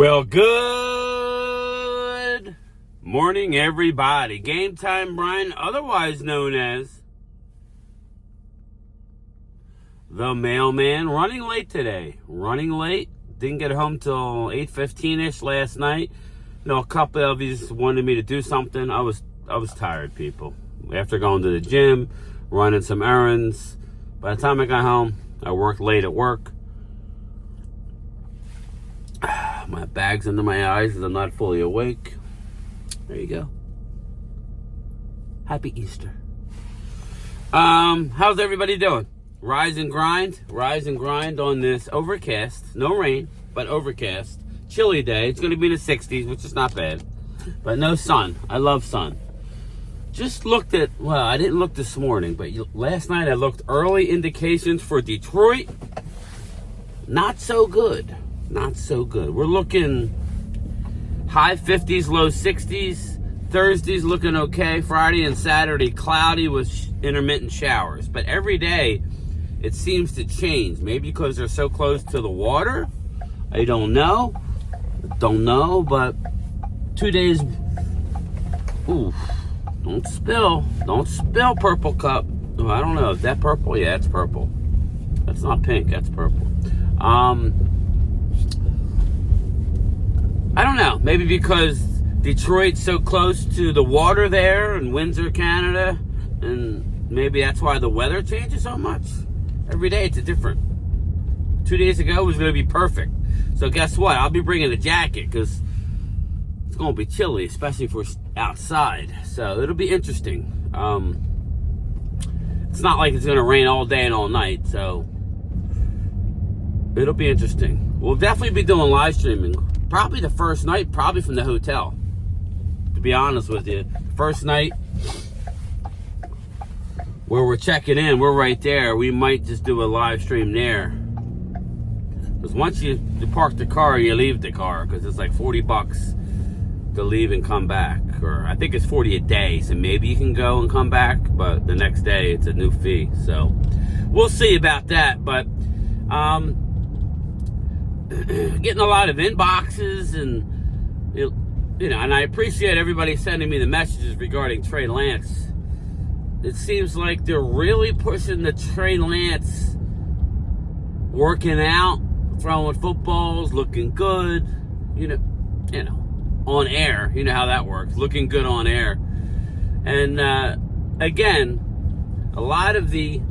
Well, good morning, everybody. Game Time Brian, otherwise known as the mailman, running late today. Running late. Didn't get home till 8:15ish last night. You know, a couple of you wanted me to do something. I was tired, people. After going to the gym, running some errands. By the time I got home, I worked late at work. My bag's under my eyes as I'm not fully awake. There you go. Happy Easter. How's everybody doing? Rise and grind on this overcast, no rain, but overcast, chilly day. It's going to be in the 60s, which is not bad, but no sun. I love sun. Just looked at, well, I didn't look this morning, but last night I looked early indications for Detroit. Not so good. Not so good. We're looking high 50s, low 60s. Thursday's looking okay. Friday and Saturday cloudy with intermittent showers. But every day it seems to change. Maybe because they're so close to the water. I don't know. But 2 days. Ooh, don't spill. Don't spill, Purple Cup. Oh, I don't know. Is that purple? Yeah, it's purple. That's not pink. That's purple. I don't know. Maybe because Detroit's so close to the water there in Windsor, Canada, and maybe that's why the weather changes so much. Every day it's a different. 2 days ago it was going to be perfect. So guess what? I'll be bringing a jacket because it's going to be chilly, especially if we're outside. So it'll be interesting. It's not like it's going to rain all day and all night, so it'll be interesting. We'll definitely be doing live streaming. Probably the first night, probably from the hotel. To be honest with you. First night where we're checking in, we're right there. We might just do a live stream there. Because once you park the car, you leave the car. Because it's like $40 to leave and come back. Or I think it's $40 a day. So maybe you can go and come back. But the next day, it's a new fee. So we'll see about that. But getting a lot of inboxes and and I appreciate everybody sending me the messages regarding Trey Lance. It seems like they're really pushing the Trey Lance working out, throwing footballs, looking good, on air. You know how that works, looking good on air. And again, a lot of the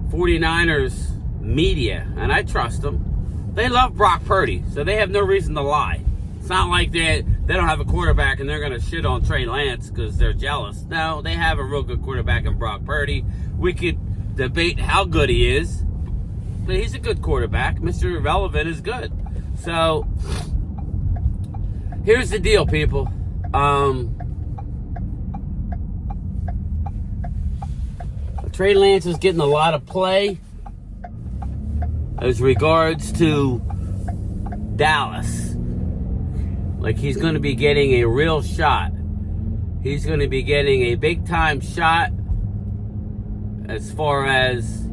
49ers media, and I trust them, they love Brock Purdy, so they have no reason to lie. It's not like they don't have a quarterback and they're going to shit on Trey Lance because they're jealous. No, they have a real good quarterback in Brock Purdy. We could debate how good he is, but he's a good quarterback. Mr. Irrelevant is good. So, here's the deal, people. Trey Lance is getting a lot of play as regards to Dallas. Like he's going to be getting a real shot. He's going to be getting a big time shot as far as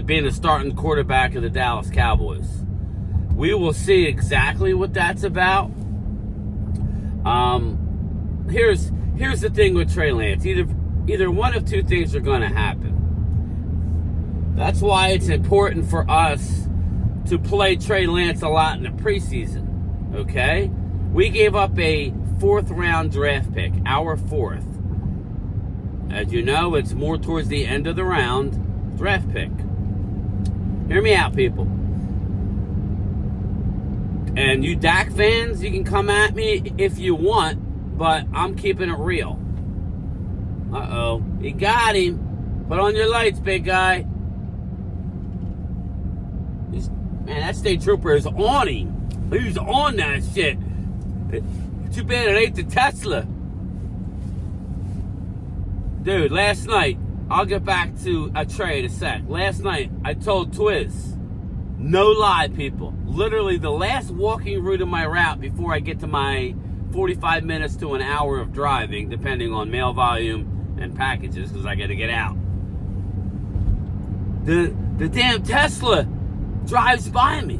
being the starting quarterback of the Dallas Cowboys. We will see exactly what that's about. Here's the thing with Trey Lance. Either one of two things are going to happen. That's why it's important for us to play Trey Lance a lot in the preseason, okay? We gave up a 4th round draft pick, our 4th. As you know, it's more towards the end of the round draft pick. Hear me out, people. And you Dak fans, you can come at me if you want, but I'm keeping it real. Uh-oh, he got him. Put on your lights, big guy. Man, that state trooper is on him. He's on that shit. Too bad it ain't the Tesla. Dude, last night, I'll get back to Trey in a sec. Last night, I told THIS, no lie, people. Literally the last walking route of my route before I get to my 45 minutes to an hour of driving, depending on mail volume and packages, because I got to get out. The damn Tesla drives by me.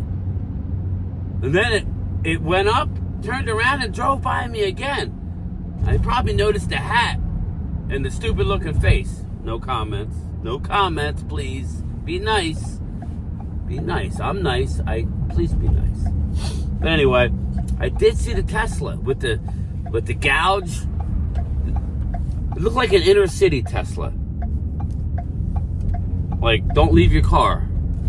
And then it went up, turned around, and drove by me again. I probably noticed the hat and the stupid looking face. No comments. No comments, please. Be nice. Be nice. I'm nice. Please be nice. But anyway, I did see the Tesla with the gouge. It looked like an inner city Tesla. Like, don't leave your car.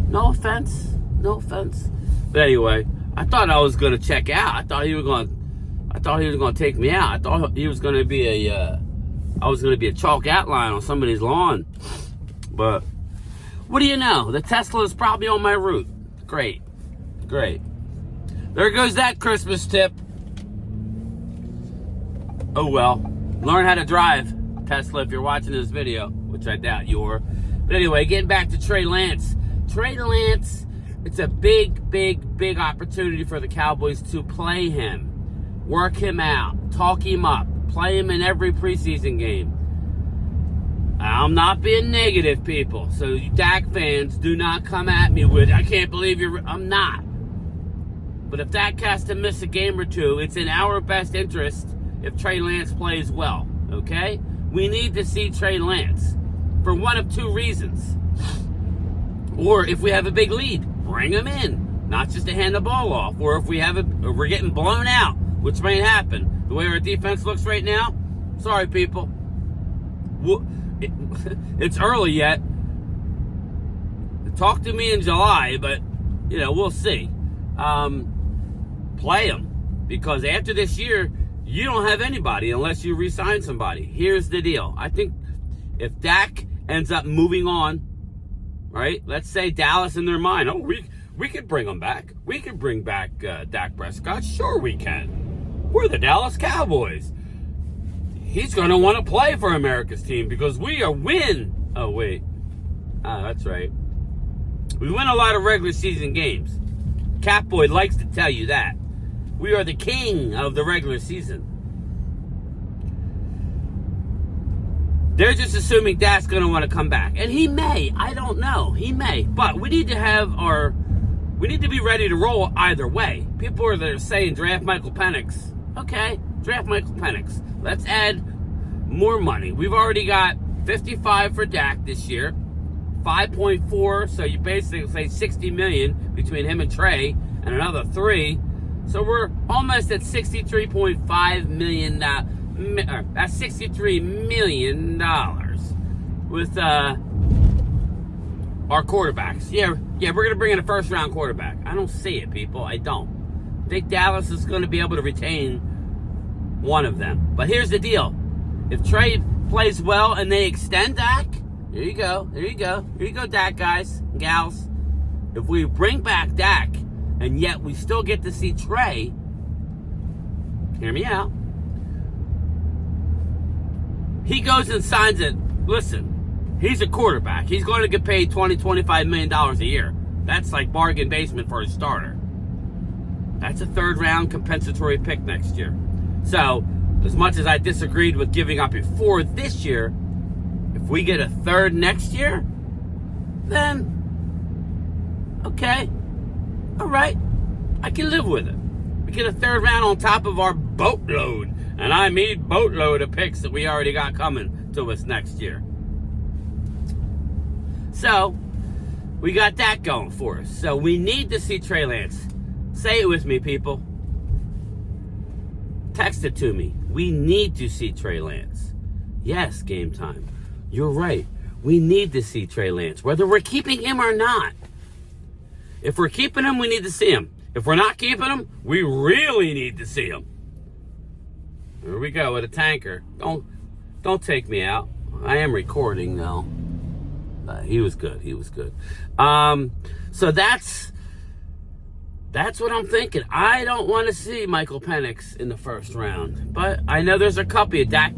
No offense. No offense. But anyway, I thought I was gonna check out. I thought he was gonna take me out. I thought he was gonna be I was gonna be a chalk outline on somebody's lawn. But what do you know? The Tesla is probably on my route. Great. Great. There goes that Christmas tip. Oh well. Learn how to drive, Tesla, if you're watching this video, which I doubt you are. But anyway, getting back to Trey Lance. Trey Lance, it's a big, big, big opportunity for the Cowboys to play him, work him out, talk him up, play him in every preseason game. I'm not being negative, people. So you Dak fans, do not come at me with, I can't believe I'm not. But if Dak has to miss a game or two, it's in our best interest if Trey Lance plays well, okay? We need to see Trey Lance for one of two reasons. Or if we have a big lead, bring him in, not just to hand the ball off. Or if we're getting blown out, which may happen. The way our defense looks right now, sorry, people. It's early yet. Talk to me in July, but, we'll see. Play him. Because after this year, you don't have anybody unless you re-sign somebody. Here's the deal. I think if Dak ends up moving on, right? Let's say Dallas in their mind, we could bring him back. We could bring back Dak Prescott. Sure we can. We're the Dallas Cowboys. He's going to want to play for America's team because we are win. Oh, wait. That's right. We win a lot of regular season games. Catboy likes to tell you that. We are the king of the regular season. They're just assuming Dak's going to want to come back. And he may. I don't know. He may. But we need to be ready to roll either way. People are saying draft Michael Penix. Okay, draft Michael Penix. Let's add more money. We've already got 55 for Dak this year. 5.4, so you basically say 60 million between him and Trey, and another 3. So we're almost at $63.5 million. That's $63 million with our quarterbacks. Yeah, we're going to bring in a first-round quarterback. I don't see it, people. I don't. I think Dallas is going to be able to retain one of them. But here's the deal. If Trey plays well and they extend Dak, there you go. There you go. Here you go, Dak guys and gals. If we bring back Dak, and yet we still get to see Trey, hear me out, he goes and signs it. Listen, he's a quarterback. He's going to get paid $20, $25 million a year. That's like bargain basement for a starter. That's a third-round compensatory pick next year. So, as much as I disagreed with giving up a 4 this year, if we get a 3rd next year, then, okay, all right, I can live with it. We get a 3rd round on top of our boatload, and I mean boatload of picks that we already got coming to us next year. So, we got that going for us. So, we need to see Trey Lance. Say it with me, people. Text it to me. We need to see Trey Lance. Yes, game time. You're right. We need to see Trey Lance, whether we're keeping him or not. If we're keeping him, we need to see him. If we're not keeping him, we really need to see him. Here we go with a tanker. Don't take me out. I am recording though. He was good. He was good. So that's what I'm thinking. I don't want to see Michael Penix in the 1st round, but I know there's a couple of Dak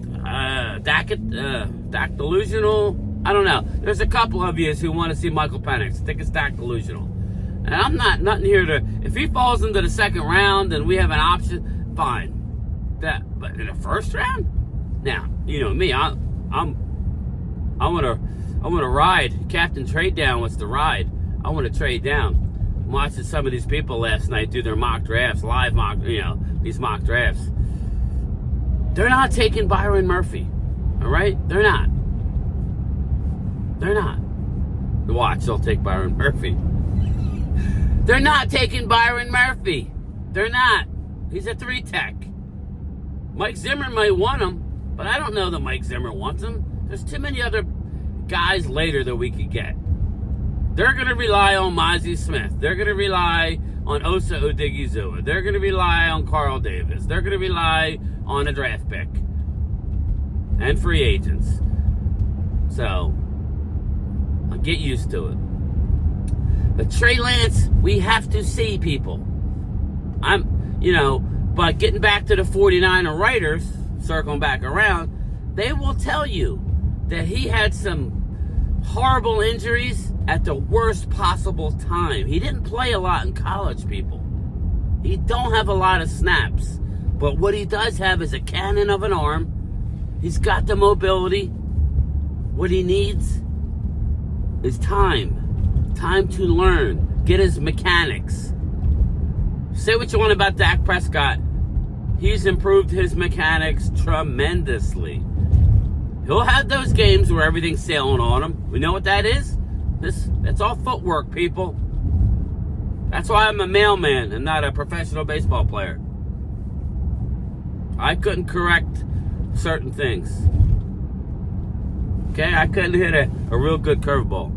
delusional. I don't know. There's a couple of you who want to see Michael Penix. I think it's Dak delusional, and I'm nothing here to. If he falls into the 2nd round and we have an option, fine. But in the 1st round, now you know me. I want to ride. Captain Trade Down wants to ride. I want to trade down. watching some of these people last night do their mock drafts, live mock, these mock drafts. They're not taking Byron Murphy. All right? They're not. They're not. Watch, they'll take Byron Murphy. They're not taking Byron Murphy. They're not. He's a 3-tech. Mike Zimmer might want him, but I don't know that Mike Zimmer wants him. There's too many other guys later that we could get. They're going to rely on Mozzie Smith. They're going to rely on Osa Odigizua. They're going to rely on Carl Davis. They're going to rely on a draft pick and free agents. So, I'll get used to it. But Trey Lance, we have to see, people. But getting back to the 49er writers, circling back around, they will tell you that he had some horrible injuries at the worst possible time. He didn't play a lot in college, people. He don't have a lot of snaps. But what he does have is a cannon of an arm. He's got the mobility. What he needs is time. Time to learn. Get his mechanics. Say what you want about Dak Prescott. He's improved his mechanics tremendously. He'll have those games where everything's sailing on him. We know what that is? That's all footwork, people. That's why I'm a mailman and not a professional baseball player. I couldn't correct certain things. Okay? I couldn't hit a real good curveball.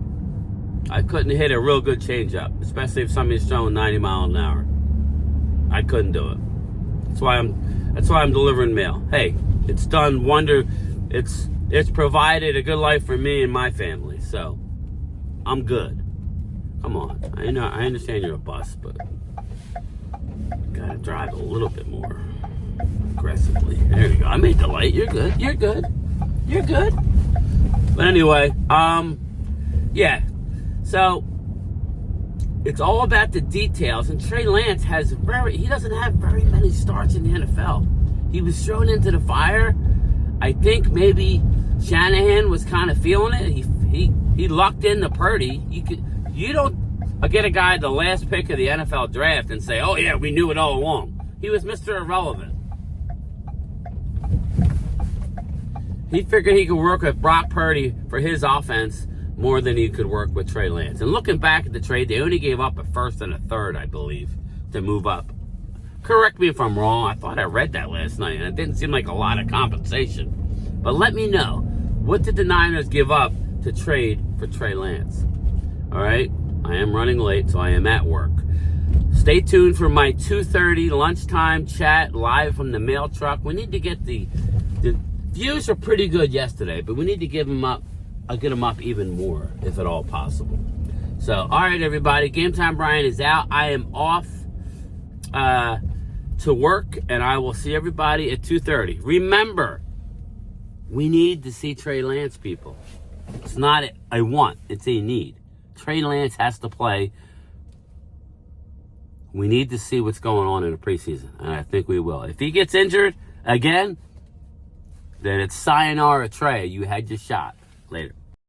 I couldn't hit a real good changeup, especially if somebody's throwing 90 miles an hour. I couldn't do it. That's why I'm delivering mail. Hey, it's done wonder. It's provided a good life for me and my family, so I'm good. Come on, I understand you're a bus, but gotta drive a little bit more aggressively. There you go. I made the light. You're good. You're good. You're good. But anyway, yeah. So it's all about the details, and Trey Lance he doesn't have very many starts in the NFL. He was thrown into the fire. I think maybe Shanahan was kind of feeling it. He lucked into Purdy. You don't get a guy the last pick of the NFL draft and say, "Oh yeah, we knew it all along." He was Mr. Irrelevant. He figured he could work with Brock Purdy for his offense more than he could work with Trey Lance. And looking back at the trade, they only gave up a first and a third, I believe, to move up. Correct me if I'm wrong. I thought I read that last night, and it didn't seem like a lot of compensation. But let me know. What did the Niners give up to trade for Trey Lance? All right? I am running late, so I am at work. Stay tuned for my 2:30 lunchtime chat live from the mail truck. We need to get the views are pretty good yesterday, but we need to get them up even more, if at all possible. So, all right, everybody. Game Time Brian is out. I am off to work, and I will see everybody at 2:30. Remember, we need to see Trey Lance, people. It's not a want, it's a need. Trey Lance has to play. We need to see what's going on in the preseason, and I think we will. If he gets injured again, then it's sayonara, Trey. You had your shot. Later.